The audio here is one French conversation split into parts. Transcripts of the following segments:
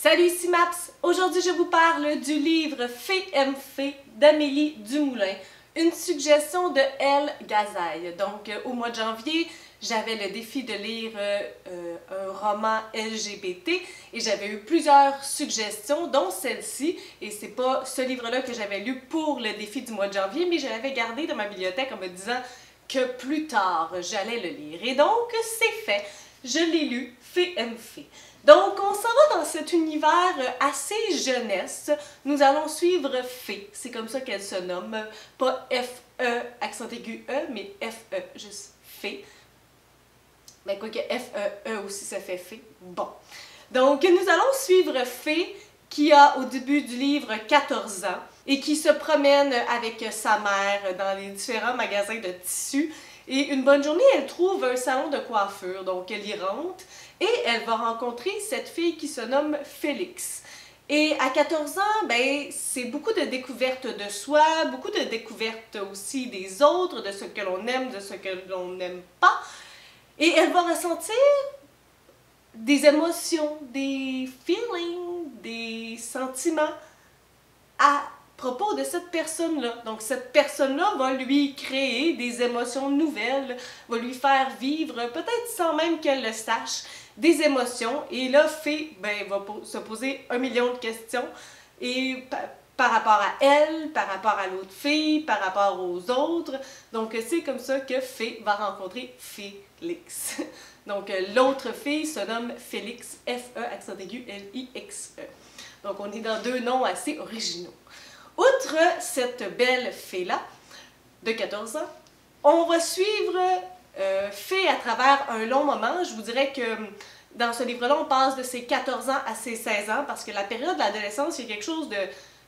Salut, ici Maps! Aujourd'hui, je vous parle du livre Fée aime Fée d'Amélie Dumoulin, une suggestion de Elle Gazaille. Donc, au mois de janvier, j'avais le défi de lire un roman LGBT et j'avais eu plusieurs suggestions, dont celle-ci. Et c'est pas ce livre-là que j'avais lu pour le défi du mois de janvier, mais je l'avais gardé dans ma bibliothèque en me disant que plus tard, j'allais le lire. Et donc, c'est fait. Je l'ai lu, Fée aime Fée. Donc, on s'en va dans cet univers assez jeunesse. Nous allons suivre Fée, c'est comme ça qu'elle se nomme. Pas F-E, accent aigu E, mais F-E, juste Fée. Mais quoique F-E-E aussi, ça fait Fée. Bon. Donc, nous allons suivre Fée, qui a au début du livre 14 ans et qui se promène avec sa mère dans les différents magasins de tissus. Et une bonne journée, elle trouve un salon de coiffure, donc elle y rentre et elle va rencontrer cette fille qui se nomme Félix. Et à 14 ans, ben, c'est beaucoup de découvertes de soi, beaucoup de découvertes aussi des autres, de ce que l'on aime, de ce que l'on n'aime pas. Et elle va ressentir des émotions, des feelings, des sentiments à propos de cette personne-là. Donc, cette personne-là va lui créer des émotions nouvelles, va lui faire vivre, peut-être sans même qu'elle le sache, des émotions. Et là, Fée va se poser 1 million de questions. Et par rapport à elle, par rapport à l'autre fille, par rapport aux autres. Donc, c'est comme ça que Fée va rencontrer Félix. Donc, l'autre fille se nomme Félix, F-E, accent aigu, L-I-X-E. Donc, on est dans deux noms assez originaux. Outre cette belle fée-là, de 14 ans, on va suivre Fée à travers un long moment. Je vous dirais que dans ce livre-là, on passe de ses 14 ans à ses 16 ans, parce que la période de l'adolescence, il y a quelque chose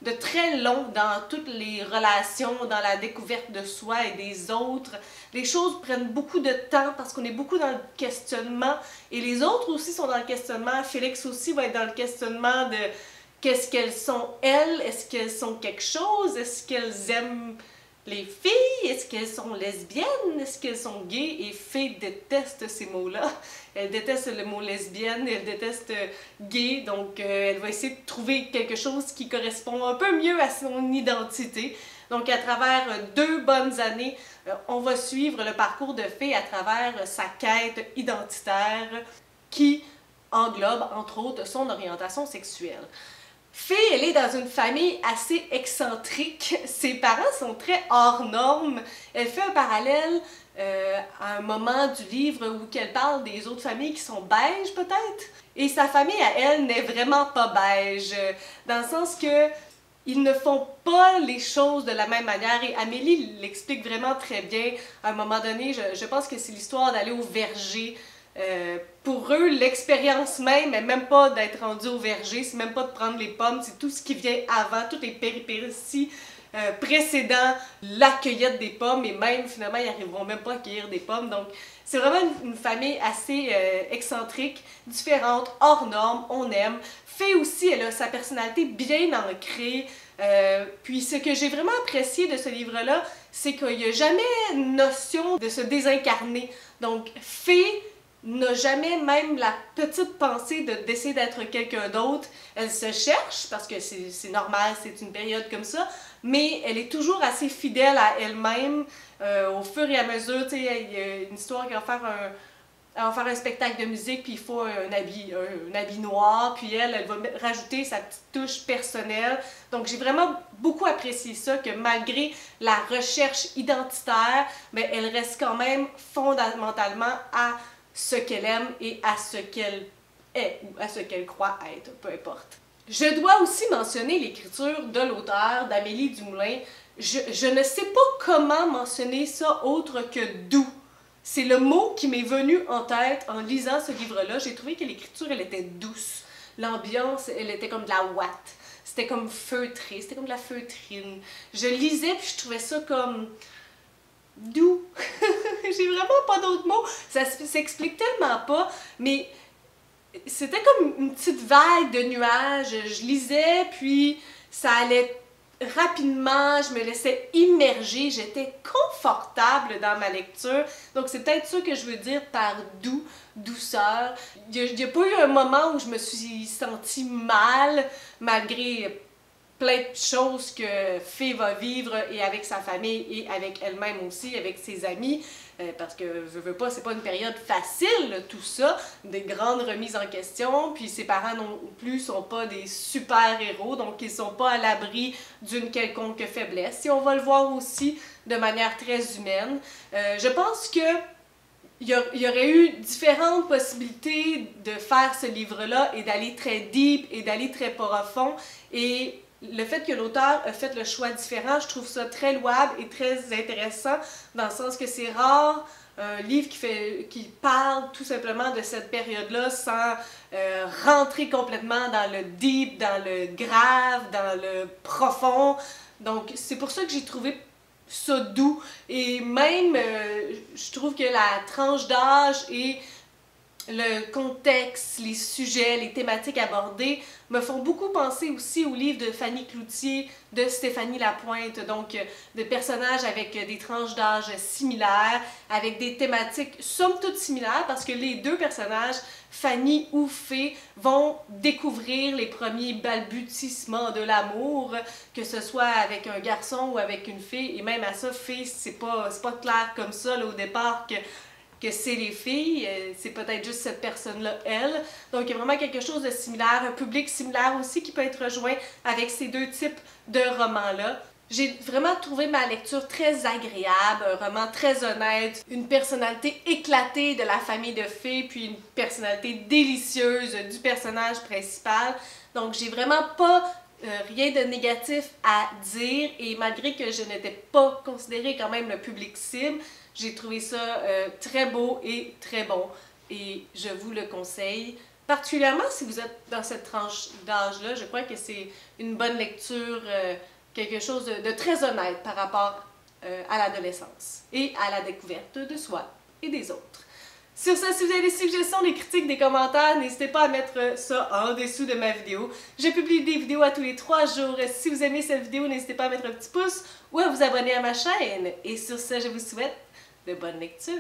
de très long dans toutes les relations, dans la découverte de soi et des autres. Les choses prennent beaucoup de temps parce qu'on est beaucoup dans le questionnement et les autres aussi sont dans le questionnement. Félix aussi va être dans le questionnement de qu'est-ce qu'elles sont elles, est-ce qu'elles sont quelque chose, est-ce qu'elles aiment les filles, est-ce qu'elles sont lesbiennes, est-ce qu'elles sont gays, et Fée déteste ces mots-là. Elle déteste le mot lesbienne, elle déteste gay, donc elle va essayer de trouver quelque chose qui correspond un peu mieux à son identité. Donc à travers 2 bonnes années, on va suivre le parcours de Fée à travers sa quête identitaire qui englobe entre autres son orientation sexuelle. Fée, elle est dans une famille assez excentrique. Ses parents sont très hors normes. Elle fait un parallèle à un moment du livre où elle parle des autres familles qui sont beiges, peut-être. Et sa famille, à elle, n'est vraiment pas beige, dans le sens que ils ne font pas les choses de la même manière. Et Amélie l'explique vraiment très bien. À un moment donné, je pense que c'est l'histoire d'aller au verger. Pour eux, l'expérience même n'est même pas d'être rendu au verger, c'est même pas de prendre les pommes, c'est tout ce qui vient avant, toutes les péripéties précédant la cueillette des pommes, et même finalement ils n'arriveront même pas à cueillir des pommes. Donc c'est vraiment une famille assez excentrique, différente, hors norme, on aime. Fée aussi, elle a sa personnalité bien ancrée. Puis ce que j'ai vraiment apprécié de ce livre-là, c'est qu'il n'y a jamais notion de se désincarner. Donc Fée n'a jamais même la petite pensée d'essayer d'être quelqu'un d'autre. Elle se cherche, parce que c'est normal, c'est une période comme ça, mais elle est toujours assez fidèle à elle-même. Au fur et à mesure, tu sais, il y a une histoire qui va faire un spectacle de musique, puis il faut un habit noir, puis elle va rajouter sa petite touche personnelle. Donc j'ai vraiment beaucoup apprécié ça, que malgré la recherche identitaire, mais elle reste quand même fondamentalement à ce qu'elle aime et à ce qu'elle est ou à ce qu'elle croit être, peu importe. Je dois aussi mentionner l'écriture de l'auteur, d'Amélie Dumoulin. Je ne sais pas comment mentionner ça autre que doux. C'est le mot qui m'est venu en tête en lisant ce livre-là. J'ai trouvé que l'écriture, elle était douce. L'ambiance, elle était comme de la ouate. C'était comme feutré, c'était comme de la feutrine. Je lisais puis je trouvais ça comme doux. J'ai vraiment pas d'autres mots. Ça s'explique tellement pas, mais c'était comme une petite vague de nuages. Je lisais, puis ça allait rapidement, je me laissais immerger, j'étais confortable dans ma lecture. Donc c'est peut-être ça que je veux dire par douceur. Il n'y a pas eu un moment où je me suis sentie mal, malgré plein de choses que Fée va vivre et avec sa famille et avec elle-même aussi, avec ses amis. Parce que, je veux pas, c'est pas une période facile, tout ça, des grandes remises en question, puis ses parents non plus sont pas des super-héros, donc ils sont pas à l'abri d'une quelconque faiblesse. Et on va le voir aussi de manière très humaine. Je pense que il y aurait eu différentes possibilités de faire ce livre-là et d'aller très deep et d'aller très profond. Et le fait que l'auteur a fait le choix différent, je trouve ça très louable et très intéressant, dans le sens que c'est rare un livre qui parle tout simplement de cette période-là sans rentrer complètement dans le deep, dans le grave, dans le profond. Donc c'est pour ça que j'ai trouvé ça doux. Et même, je trouve que la tranche d'âge et le contexte, les sujets, les thématiques abordées me font beaucoup penser aussi au livre de Fanny Cloutier, de Stéphanie Lapointe, donc de personnages avec des tranches d'âge similaires, avec des thématiques somme toute similaires, parce que les deux personnages, Fanny ou Fée, vont découvrir les premiers balbutiements de l'amour, que ce soit avec un garçon ou avec une fille, et même à ça, Fée, c'est pas clair comme ça là, au départ que c'est les filles, c'est peut-être juste cette personne-là, elle. Donc il y a vraiment quelque chose de similaire, un public similaire aussi qui peut être rejoint avec ces deux types de romans-là. J'ai vraiment trouvé ma lecture très agréable, un roman très honnête, une personnalité éclatée de la famille de Fée, puis une personnalité délicieuse du personnage principal. Donc j'ai vraiment pas rien de négatif à dire, et malgré que je n'étais pas considérée quand même le public cible, j'ai trouvé ça très beau et très bon, et je vous le conseille. Particulièrement si vous êtes dans cette tranche d'âge-là, je crois que c'est une bonne lecture, quelque chose de très honnête par rapport à l'adolescence et à la découverte de soi et des autres. Sur ce, si vous avez des suggestions, des critiques, des commentaires, n'hésitez pas à mettre ça en dessous de ma vidéo. Je publie des vidéos à tous les 3 jours. Si vous aimez cette vidéo, n'hésitez pas à mettre un petit pouce ou à vous abonner à ma chaîne. Et sur ce, je vous souhaite de bonnes lectures.